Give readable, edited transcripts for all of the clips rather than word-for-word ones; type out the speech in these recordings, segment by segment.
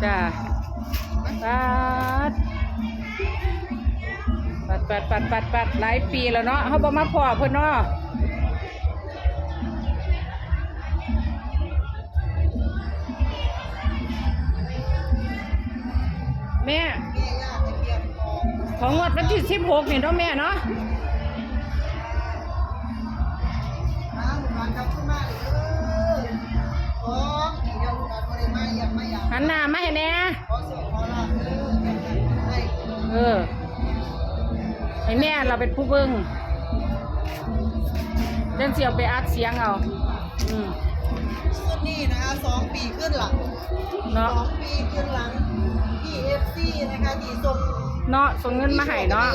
จ้าปัดหลายปีแล้วเนาะเขาบ่มาพ่อเพิ่นเนาะแม่ของงวดวันที่16นี่เนาะแม่เนาะหันหน้ามาให้แน่ให้แม่เราเป็นผู้เบิ่งเล่นเสียวไปอัดเสียงเอาชุดนี้นะคะ2 ปีขึ้นหลังเนาะ2 ปีขึ้นหลัง PFC นะคะที่ส่งเนาะส่งเงินมาให้เนาะ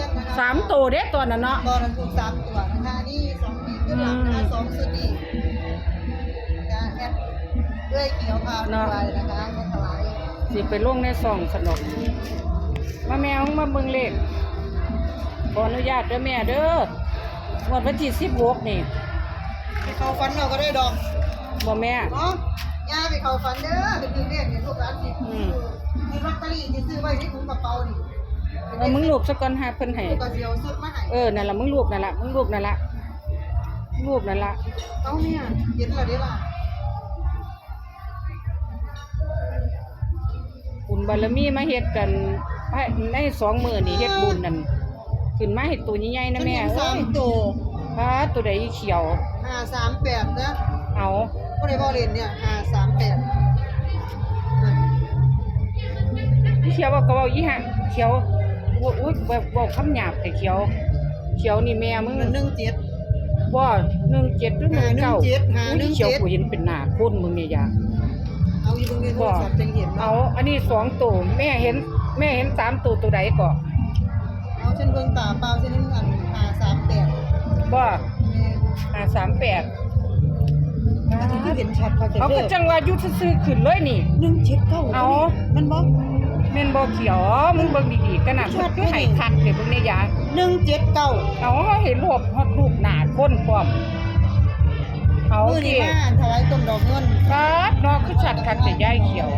3 ตัวเด้ตัวนั้นเนาะตอนนั้นถูก3 ตัวนะคะนี่2 ปีขึ้นหลังนะคะ2ชุดนี้การแอดด้วยเกี่ยวพาวด้วยนะคะก็ถลายสิไปลงในซ่องสนุกมาแมวมาเบิ่งเลขขออนุญาตเด้อแม่เด้องวดวันที่16นี่ไปเข้าฝันเราก็ได้ดอกบ่แม่เนาะย่าไปเข้าฝันเด้อไปซื้อเลขเนี่ยลูกหลานสิมีลอตเตอรี่ที่ซื้อไว้ในถุงกระเป๋านี่มึงรูปซะก่อนหาเพิ่นให้ก็สิเอาสุดมาให้นั่นล่ะมึงรูปนั่นล่ะรูปนั่นล่ะเอาเนี่ยเห็นแล้วเด้ล่ะบุญบารมีมาเฮ็ดกันใน2 มื้อนี่เฮ็ดบุญนั่นขึ้นมาเฮ็ดตัวใหญ่ๆนะแม่3 ตัวตัวใดเขียว538นะเอาบ่ได้บ่เล่นเนี่ย538เขียวก็เว้าอีห่าเขียวอุ๊ยเว้าคำหยาบแต่เขียวนี่แม่มึง17บ่17หรือ19เขียวกูเห็นเป็นหน้าคนมึงเนี่ยอย่าเอาอีเบิ่งในโทรศัพท์จังเห็นเอาอันนี้2 ตัวแม่เห็น3 ตัวใดก็เอาฉันเบิ่งตาเปล่าฉันนึงอัน538บ่538อันนี้คือเห็นชัดพอจะเอาก็จังว่าอยู่ซื่อๆขึ้นเลยนี่179เอามันบ่แม่นบ่เขียวมึงเบิ่งดีๆกันน่ะมันคือให้คักเด้เบิ่งในยา179เอาเห็นรูปหน้าคนพร้อมเอามื้อนี้มาถวายต้นดอกเงินครับเนาะคือชัดคักแต่ยายเขียว